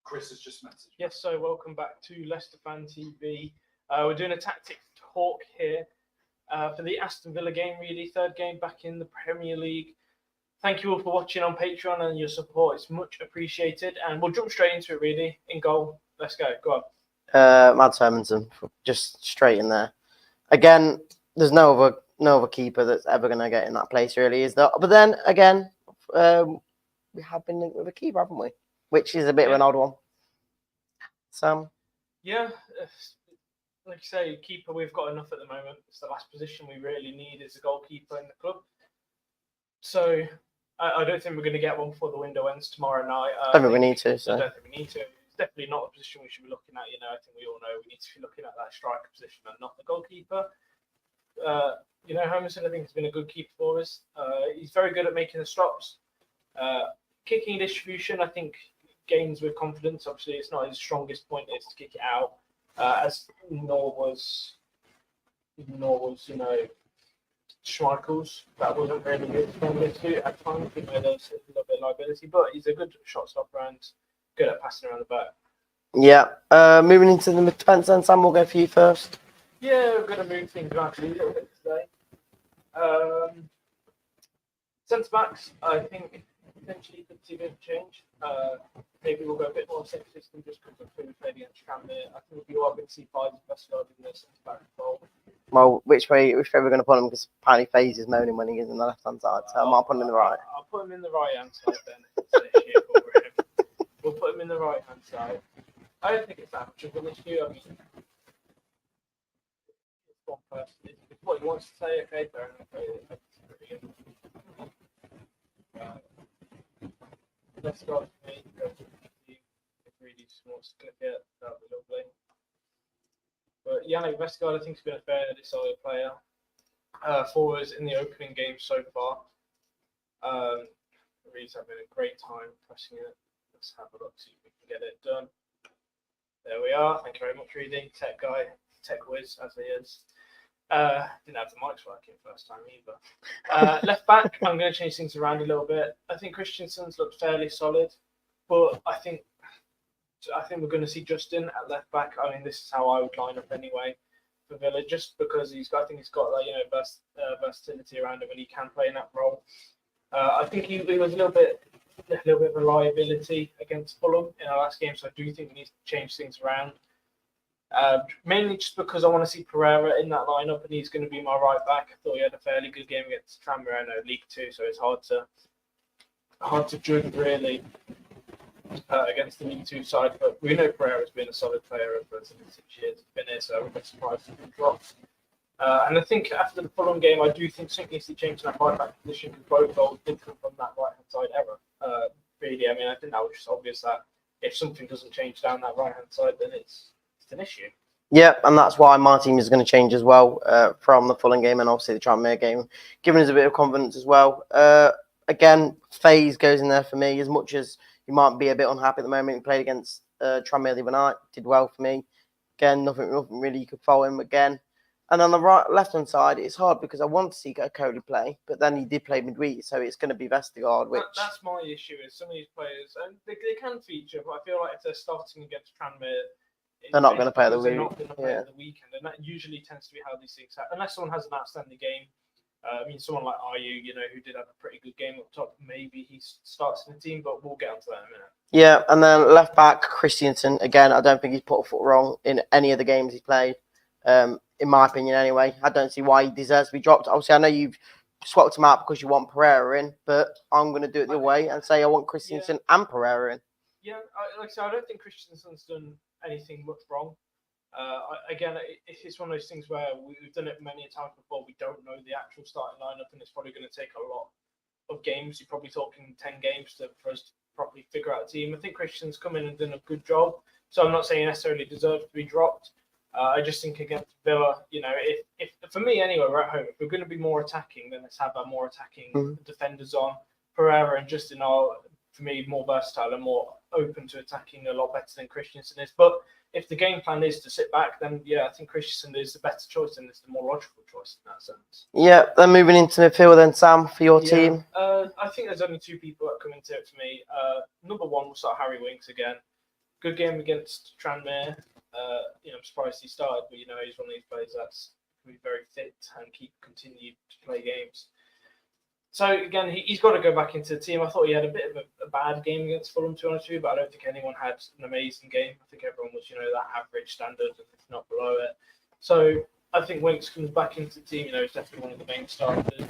Chris has just messaged. Yes, so welcome back to Leicester Fan TV. We're doing a tactics talk here for the Aston Villa game, really, third game back in the Premier League. Thank you all for watching on Patreon and your support. It's much appreciated. And we'll jump straight into it, really. In goal, let's go. Go on. Mads Hermansen, just straight in there. Again, there's no other keeper that's ever going to get in that place, really, is there? But then, again, we have been linked with a keeper, haven't we? Which is a bit of an odd one. Sam? Yeah, like you say, keeper, we've got enough at the moment. It's the last position we really need is a goalkeeper in the club. So I don't think we're going to get one before the window ends tomorrow night. I don't think we need to. I don't think we need to. It's definitely not a position we should be looking at. I think we all know we need to be looking at that striker position and not the goalkeeper. Hermansen, I think, has been a good keeper for us. He's very good at making the stops. Kicking distribution, I think, gains with confidence. Obviously, it's not his strongest point is to kick it out, as nor was Schmeichel's. That wasn't really his strongest suit at times. There was a little bit of liability, but he's a good shot stopper and good at passing around the back. Yeah. Moving into the defence then, Sam, we'll go for you first. Yeah, we're going to move things around a little bit today. Centre backs, I think potentially could see a bit of change. Maybe we'll go a bit more centre system just because of who we played against Tranmere. I think we are going to see five best guard in the centre back role. Well, which way we're going to put him? Because apparently FaZe is moaning when he is on the left hand side, so I might put him in the right. I'll put him in the right hand side then. We'll put him in the right hand side. I don't think it's that much of an issue. I mean, it's one person. It's what he wants to say. Okay, fair enough. Let's go for me. Go to the team. If really just wants to click it, that would be lovely. But Yannick Vestergaard, I think, has been a fairly solid player for us in the opening game so far. Reed's having a great time pressing it. Let's have a look, see if we can get it done. There we are. Thank you very much, Reedy. Tech guy, tech whiz, as he is. Didn't have the mics working first time either. Left back, I'm going to change things around a little bit. I think Christensen's looked fairly solid, but I think we're going to see Justin at left back. I mean, this is how I would line up anyway for Villa, just because he's got versatility around him and he can play in that role. I think he was a little bit of a liability against Fulham in our last game, so I do think we need to change things around. Mainly just because I want to see Pereira in that lineup, and he's going to be my right back. I thought he had a fairly good game against Tranmere. I know League Two, so it's hard to judge really against the League Two side. But we know Pereira's been a solid player over 6 years. He's been here, so I'm not surprised if he drops. And I think after the Fulham game, I do think something needs to change in that right back position because both goals did come from that right hand side error. Really, I mean, I think that was just obvious that if something doesn't change down that right hand side, then it's an issue. Yeah, and that's why my team is going to change as well from the Fulham game and obviously the Tranmere game, giving us a bit of confidence as well. Again, FaZe goes in there for me. As much as he might be a bit unhappy at the moment, he played against Tranmere the other night, did well for me. Again, nothing really you could follow him again. And on the left-hand side, it's hard because I want to see Cody play, but then he did play midweek, so it's going to be Vestergaard, which... That's my issue, is some of these players, and they can feature, but I feel like if they're starting against Tranmere, they're not going to play the week. They're not going to play the weekend, and that usually tends to be how these things happen. Unless someone has an outstanding game. I mean, someone like Ayu, who did have a pretty good game up top, maybe he starts in the team, but we'll get onto that in a minute. Yeah, and then left back, Christensen. Again, I don't think he's put a foot wrong in any of the games he's played. In my opinion, anyway. I don't see why he deserves to be dropped. Obviously, I know you've swapped him out because you want Pereira in, but I'm going to do it the other way and say I want Christensen and Pereira in. Yeah, like I said, I don't think Christensen's done anything much wrong. Again, it's one of those things where we've done it many times before. We don't know the actual starting lineup, and it's probably going to take a lot of games. You're probably talking 10 games for us to properly figure out a team. I think Christensen's come in and done a good job, so I'm not saying he necessarily deserves to be dropped. I just think against Villa, if for me anyway, we're at home. If we're going to be more attacking, then let's have our more attacking defenders on. Pereira and Justin are, for me, more versatile and more open to attacking a lot better than Christensen is. But if the game plan is to sit back, then yeah, I think Christensen is the better choice and it's the more logical choice in that sense. Yeah, then moving into midfield then, Sam, for your team. I think there's only two people that come into it for me. Number one, we'll start Harry Winks again. Good game against Tranmere. I'm surprised he started, but he's one of these players that's be very fit and continue to play games. So again, he's got to go back into the team. I thought he had a bit of a bad game against Fulham, to be honest with you, but I don't think anyone had an amazing game. I think everyone was, that average standard, if not below it. So I think Winks comes back into the team. He's definitely one of the main starters.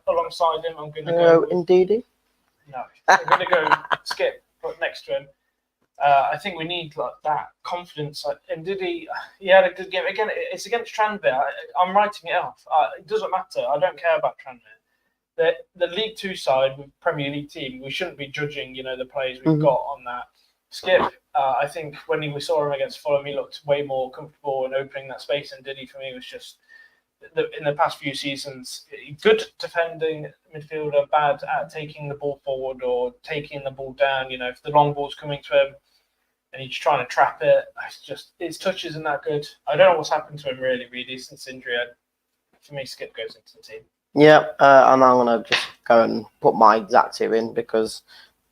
Alongside him, I'm going to go. Indeedy? No, I'm going to go Skip next to him. I think we need that confidence. And he had a good game. Again, it's against Tranmere. I'm writing it off. It doesn't matter. I don't care about Tranmere. The League Two side with Premier League team, we shouldn't be judging, the players we've got on that. Skip, I think when we saw him against Fulham, he looked way more comfortable in opening that space. And Diddy, for me, was just in the past few seasons, good defending midfielder, bad at taking the ball forward or taking the ball down. If the long ball's coming to him and he's trying to trap it, his touch isn't that good. I don't know what's happened to him really since injury. For me, Skip goes into the team. Yeah, and I'm going to just go and put my exact two in because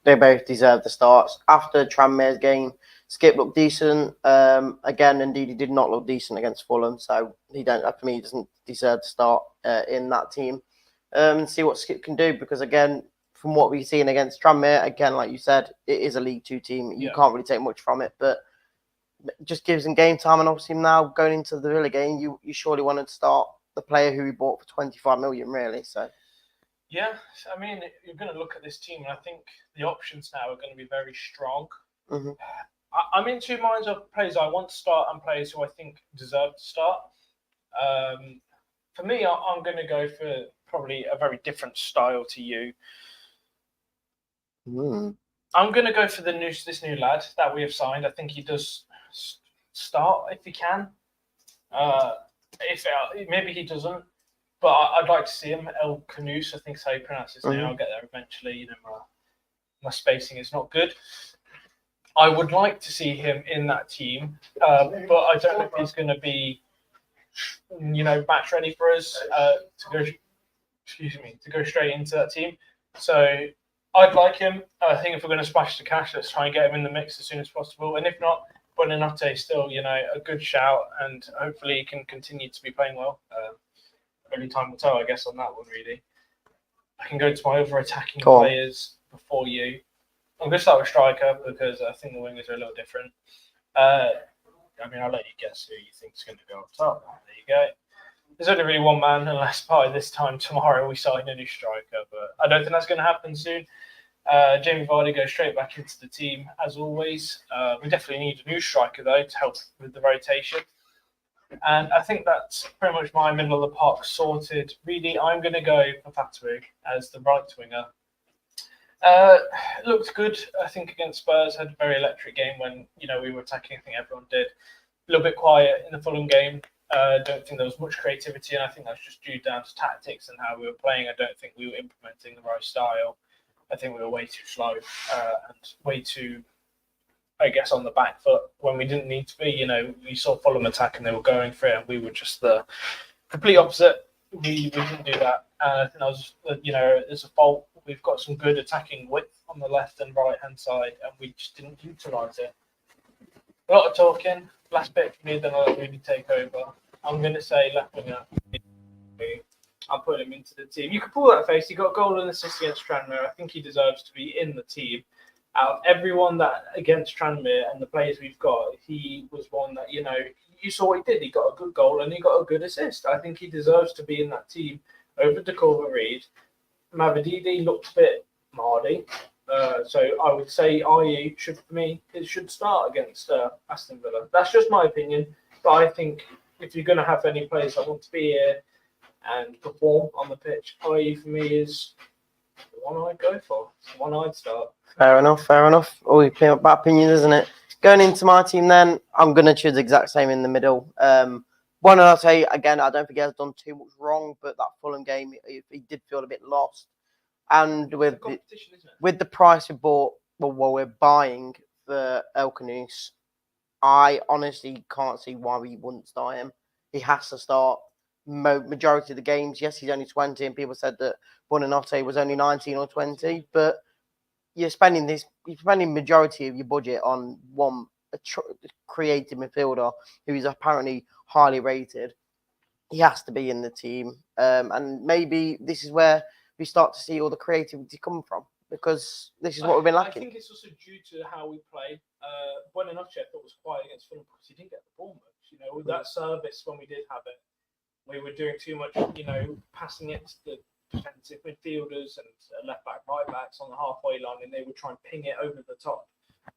they both deserve the starts. After Tranmere's game, Skip looked decent. Again, indeed, he did not look decent against Fulham, so he doesn't deserve to start in that team. And see what Skip can do because, again, from what we've seen against Tranmere, again, like you said, it is a League Two team. You can't really take much from it, but it just gives him game time. And obviously now going into the Villa game, you surely wanted to start the player who he bought for 25 million, really. So, yeah, I mean, you're going to look at this team, and I think the options now are going to be very strong. Mm-hmm. I'm in two minds of players I want to start and players who I think deserve to start. For me, I'm going to go for probably a very different style to you. I'm going to go for this new lad that we have signed. I think he does start if he can. Maybe he doesn't, but I'd like to see him. El Canus, I think is how you pronounce his name. I'll get there eventually. My spacing is not good. I would like to see him in that team, but I don't know if he's going to be, match ready for us to go straight into that team. So I'd like him. I think if we're going to splash the cash, let's try and get him in the mix as soon as possible. And if not, Buonanotte is still, a good shout, and hopefully he can continue to be playing well. Only time will tell, I guess, on that one, really. I can go to my other attacking players before you. I'm going to start with striker because I think the wingers are a little different. I'll let you guess who you think is going to go up top. There you go. There's only really one man, unless by this time tomorrow we sign a new striker, but I don't think that's going to happen soon. Jamie Vardy goes straight back into the team, as always. We definitely need a new striker, though, to help with the rotation. And I think that's pretty much my middle of the park sorted. Really, I'm going to go for Fatu as the right winger. Looked good, I think, against Spurs. Had a very electric game when, we were attacking. I think everyone did. A little bit quiet in the Fulham game. Don't think there was much creativity, and I think that's just due down to tactics and how we were playing. I don't think we were implementing the right style. I think we were way too slow and way too, I guess, on the back foot when we didn't need to be. We saw Fulham attack and they were going for it, and we were just the complete opposite. We didn't do that. And I think that was, it's a fault. We've got some good attacking width on the left and right hand side, and we just didn't utilise it. A lot of talking. Last bit for me, then I'll really take over. I'm going to say left winger. I'll put him into the team. You can pull that face. He got a goal and assist against Tranmere. I think he deserves to be in the team. Out of everyone that against Tranmere and the players we've got, he was one that, you saw what he did. He got a good goal and he got a good assist. I think he deserves to be in that team over Decova Reid. Mavididi looked a bit mardy. So I would say IE should start against Aston Villa. That's just my opinion. But I think if you're going to have any players that want to be here and perform on the pitch, IE for me is the one I'd go for. It's the one I'd start. Fair enough. Always about opinions, isn't it? Going into my team then, I'm going to choose the exact same in the middle. One, I'll say, again, I don't think he has done too much wrong, but that Fulham game, he did feel a bit lost. And with the price we're buying for El Canus, I honestly can't see why we wouldn't start him. He has to start majority of the games. Yes, he's only 20, and people said that Buonanotte was only 19 or 20, but you're spending majority of your budget on one creative midfielder who is apparently highly rated. He has to be in the team, and maybe this is where we start to see all the creativity come from, because this is what we've been lacking. I think it's also due to how we played. Buonanotte, I thought, was quiet against Fulham because he didn't get the ball much. You know, with that service, when we did have it, we were doing too much, you know, passing it to the defensive midfielders and left back, right backs on the halfway line, and they would try and ping it over the top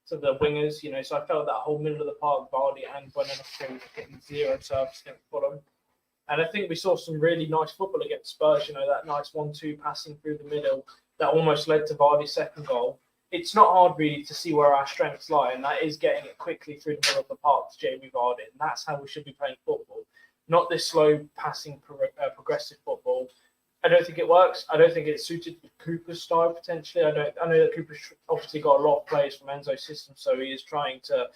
to the wingers. You know, so I felt that whole middle of the park, Vardy and Buonanotte were getting zero service against Fulham. And I think we saw some really nice football against Spurs. You know, that nice 1-2 passing through the middle that almost led to Vardy's second goal. It's not hard really to see where our strengths lie, and that is getting it quickly through the middle of the park to Jamie Vardy. And that's how we should be playing football, not this slow passing progressive football. I don't think it works. I don't think it's suited with Cooper's style potentially. I know that Cooper's obviously got a lot of players from Enzo's system, so he is trying to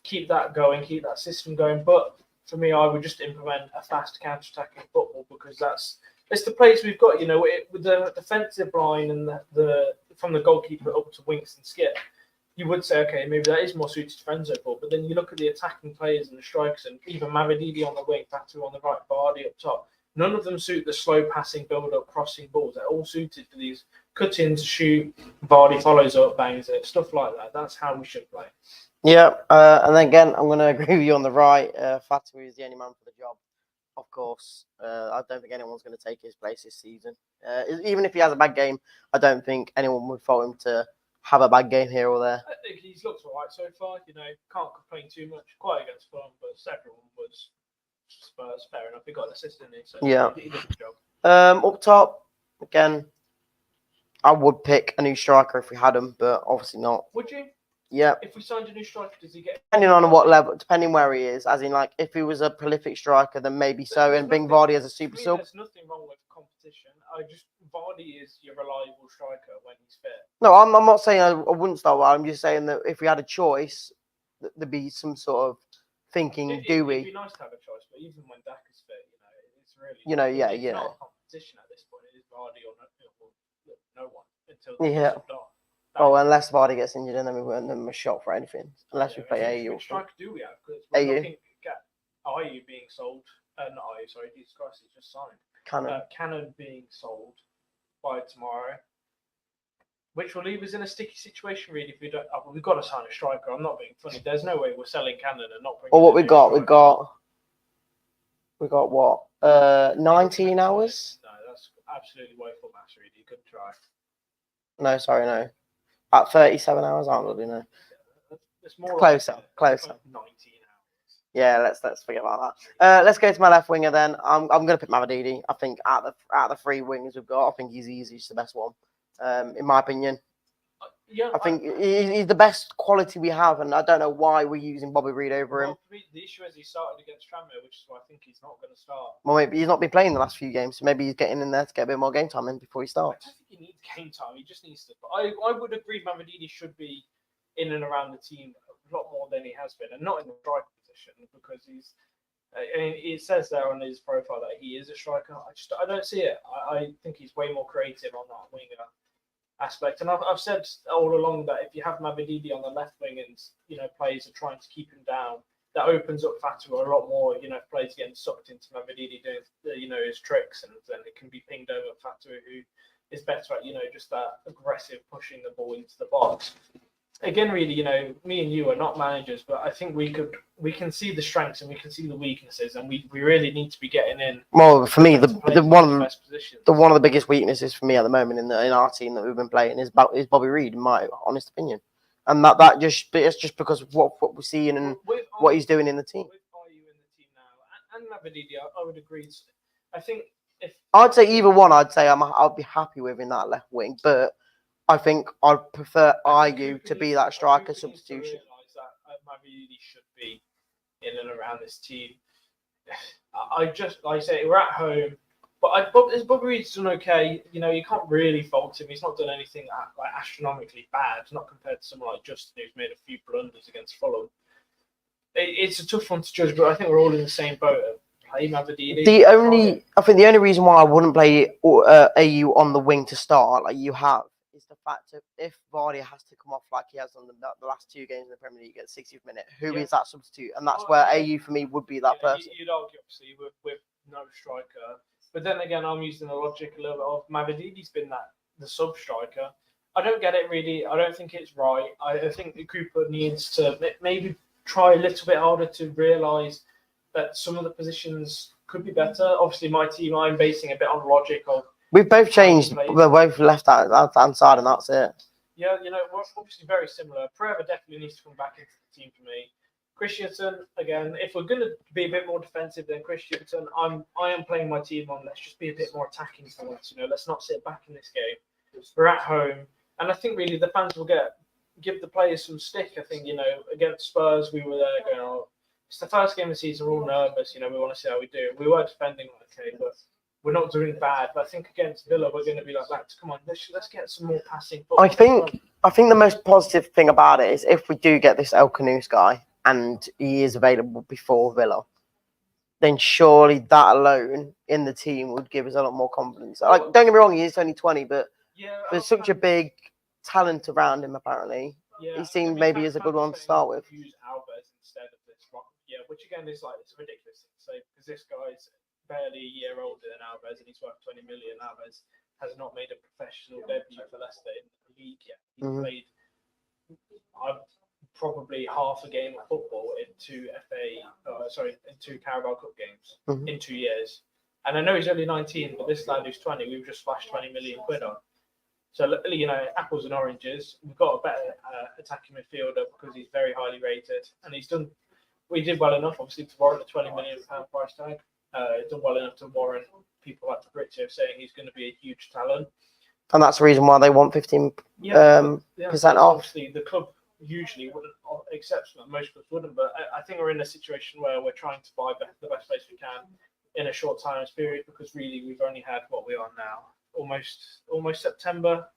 keep that going, keep that system going. But for me, I would just implement a fast counter-attacking football, because it's the players we've got. You know, with the defensive line and the from the goalkeeper up to Winks and Skip, you would say, okay, maybe that is more suited to Enzo ball. But then you look at the attacking players and the strikers, and even Mavididi on the wing, Fatu on the right, Vardy up top. None of them suit the slow passing, build-up, crossing balls. They're all suited for these cut-ins, shoot, Vardy follows up, bangs it, stuff like that. That's how we should play. Yeah, and then again, I'm going to agree with you on the right. Fatu is the only man for the job, of course. I don't think anyone's going to take his place this season. Even if he has a bad game, I don't think anyone would fault him to have a bad game here or there. I think he's looked all right so far. You know, can't complain too much. Quite against Fulham, but everyone was Spurs. Fair enough. He got an assist, didn't he? So yeah. He did a good job. Up top, again, I would pick a new striker if we had him, but obviously not. Would you? Yeah. If we signed a new striker, does he get? Depending on what level, depending where he is, as in, like, if he was a prolific striker, then maybe so, and bring Vardy as a super sub. There's nothing wrong with competition. Vardy is your reliable striker when he's fit. No, I'm not saying I wouldn't start with. I'm just saying that if we had a choice, there'd be some sort of thinking. It'd be nice to have a choice, but even when Dak is fit, you know, it's really. You know, yeah, it's not a competition at this point. It is Vardy or no one until unless Vardy gets injured, and then we weren't them a shot for anything. Unless we play AU. Which striker do we have? Because we're looking at IU being sold. Not IU, sorry, Jesus Christ, he's just signed. Cannon being sold by tomorrow, which will leave us in a sticky situation, really. If we don't, we've got to sign a striker. I'm not being funny. There's no way we're selling Cannon and not bringing. Well, what we got? We got what? 19 hours. No, that's absolutely woeful, Master. You could try. No, sorry, no. At 37 hours, aren't we? No. It's more closer. Like 19 hours. Yeah, let's forget about that. Let's go to my left winger then. I'm going to pick Mavididi. I think out of the three wingers we've got, I think he's the best one, in my opinion. Yeah, I think he's the best quality we have, and I don't know why we're using Bobby Reid over him. For me, the issue is he started against Tranmere, which is why I think he's not going to start. Well, maybe he's not been playing the last few games, so maybe he's getting in there to get a bit more game time in before he starts. I don't think he needs game time. He just needs to. I would agree Mavididi should be in and around the team a lot more than he has been, and not in the striker position, because he's. It says there on his profile that he is a striker. I don't see it. I think he's way more creative on that winger aspect, and I've said all along that if you have Mavididi on the left wing and players are trying to keep him down, that opens up Fatu a lot more. If players are getting sucked into Mavididi doing his tricks, and then it can be pinged over Fatu, who is better at just that aggressive pushing the ball into the box. Again, really, me and you are not managers, but I think we can see the strengths and we can see the weaknesses, and we really need to be getting in. Well, for me, the one of the biggest weaknesses for me at the moment in our team that we've been playing is Bobby Reid, in my honest opinion, and it's just because of what we're seeing and what he's doing in the team. With IU in the team now and Mavididi, I would agree. I think I'd say either one, I'd be happy with in that left wing, but I think I'd prefer IU to be that striker substitution. Realise that Mavididi should be in and around this team. Like I say, we're at home, but Bobby Reid's done okay. You can't really fault him. He's not done anything like astronomically bad, not compared to someone like Justin, who's made a few blunders against Fulham. It's a tough one to judge, but I think we're all in the same boat. Play Mavididi. I think the only reason why I wouldn't play AU on the wing to start, like you have, is the the fact of if Vardy has to come off like he has done the last 2 games in the Premier League at 60th minute, who is that substitute? And that's where AU for me would be that person. You'd argue, obviously, with no striker. But then again, I'm using the logic a little bit of Mavadidi's been the sub striker. I don't get it really. I don't think it's right. I think Cooper needs to maybe try a little bit harder to realise that some of the positions could be better. Obviously, my team, I'm basing a bit on logic of. We've both changed. We're both left hand side, and that's it. Yeah, we're obviously very similar. Pereira definitely needs to come back into the team for me. Christensen, again, if we're going to be a bit more defensive than Christensen, I am playing my team on. Let's just be a bit more attacking for once. Let's not sit back in this game. We're at home, and I think really the fans will give the players some stick. I think against Spurs we were there going, oh, it's the first game of the season. We're all nervous. We want to see how we do. We were defending okay, but we're not doing bad. But I think against Villa we're going to be like that. Come on, let's get some more passing football. I think the most positive thing about it is if we do get this El Canoes guy and he is available before Villa, then surely that alone in the team would give us a lot more confidence. Don't get me wrong, he is only 20, but there's such a big talent around him. Apparently, he seemed maybe as a good one to start with. Use Alves instead of this, which again is it's a ridiculous thing to say because this guy's barely a year older than Alves and he's worth 20 million. Alves has not made a professional debut for Leicester in the league yet. He played probably half a game of football in 2 Carabao Cup games in 2 years. And I know he's only 19, but this lad who's 20, we've just splashed 20 million quid on. So, apples and oranges. We've got a better attacking midfielder because he's very highly rated. And we did well enough, obviously, to warrant a £20 million price tag. Done well enough to warrant people like Fabrizio saying he's going to be a huge talent. And that's the reason why they want 15% off. Obviously, the club usually wouldn't accept that. Most clubs wouldn't. But I think we're in a situation where we're trying to buy the best place we can in a short time period because really we've only had what we are now. Almost September,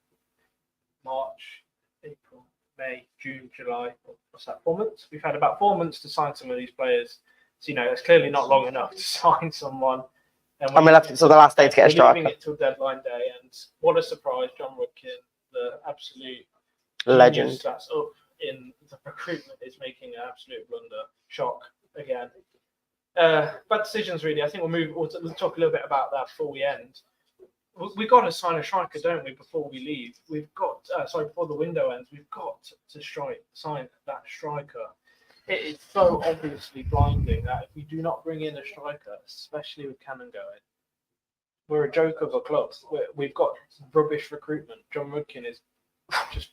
March, April, May, June, July. What's that? 4 months? We've had about 4 months to sign some of these players. So, it's clearly not long enough to sign someone. And we left it till the last day to get a striker. Leaving it till deadline day, and what a surprise! John Woodkin, the absolute legend that's up in the recruitment, is making an absolute blunder. Shock again. Bad decisions, really. I think we'll talk a little bit about that before we end. We've got to sign a striker, don't we, before we leave? Before the window ends, we've got to sign that striker. It is so obviously blinding that if we do not bring in a striker, especially with Cannon going, we're a joke of a club. We've got rubbish recruitment. John Woodkin is just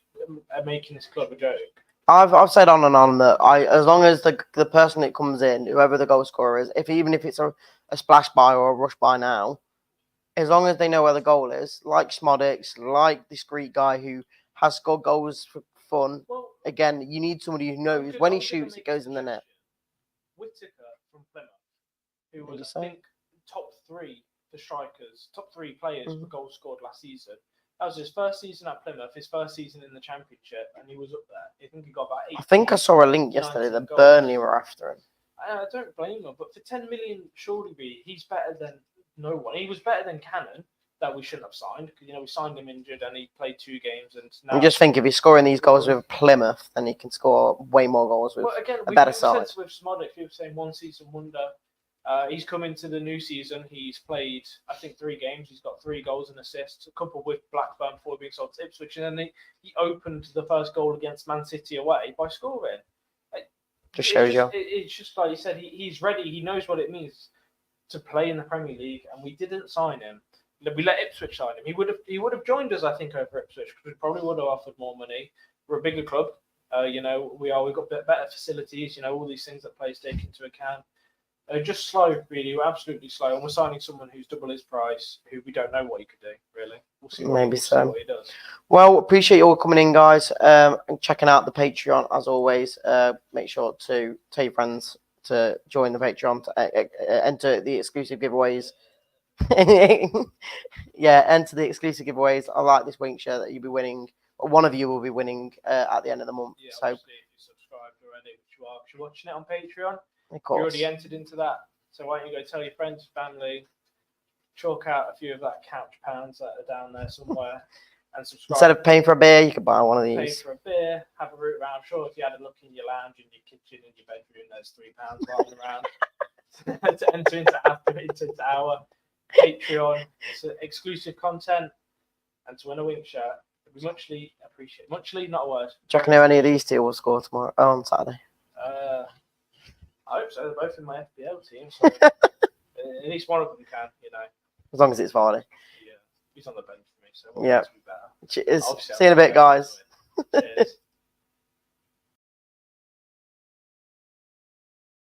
making this club a joke. I've said on and on that as long as the person that comes in, whoever the goal scorer is, even if it's a splash by or a rush by now, as long as they know where the goal is, like Smodics, like this Greek guy who has scored goals for fun. Well, again, you need somebody who knows when he shoots, it goes in the net. Whittaker from Plymouth, who was, I think, top 3 for strikers, top 3 players for goals scored last season. That was his first season at Plymouth, his first season in the Championship, and he was up there. I think he got about 8. I think I saw a link yesterday that Burnley were after him. I don't blame him, but for 10 million, surely he's better than no one. He was better than Cannon, that we shouldn't have signed because we signed him injured and he played 2 games. And now, just think if he's scoring these goals with Plymouth, then he can score way more goals with a better side. With Smodic, we were saying 1 season wonder. He's come into the new season. He's played, I think, 3 games. He's got 3 goals and assists, a couple with Blackburn before being sold to Ipswich, and then he opened the first goal against Man City away by scoring. Just shows you. It's just like you said. He's ready. He knows what it means to play in the Premier League, and we didn't sign him. We let Ipswich sign him. He would have joined us, I think, over Ipswich because we probably would have offered more money. We're a bigger club. We've got better facilities. All these things that players take into account. Just slow, really. We're absolutely slow, and we're signing someone who's double his price, who we don't know what he could do. Really, we'll see. What he does. Well, appreciate you all coming in, guys, and checking out the Patreon as always. Make sure to tell your friends to join the Patreon to enter the exclusive giveaways. Enter the exclusive giveaways. I like this Wink shirt that you'll be winning, or one of you will be winning at the end of the month. Yeah, so if you subscribed already, which you are, if you're watching it on Patreon, of course. You already entered into that. So why don't you go tell your friends, family, chalk out a few of that couch pounds that are down there somewhere. and subscribe. Instead of paying for a beer, you could buy one of Pay these. for a beer, have a root around. I'm sure if you had a look in your lounge, in your kitchen, in your bedroom, there's £3 lying around to enter into our Patreon exclusive content and to win a Wink shirt. We muchly appreciate. Muchly, not a word. Do you reckon any of these two will score tomorrow? Oh, on Saturday. I hope so. They're both in my FPL team, so at least one of them can. As long as it's Vardy. Yeah, he's on the bench for me, so Yeah. be better. Cheers. Obviously, See you in a bit, guys. Cheers.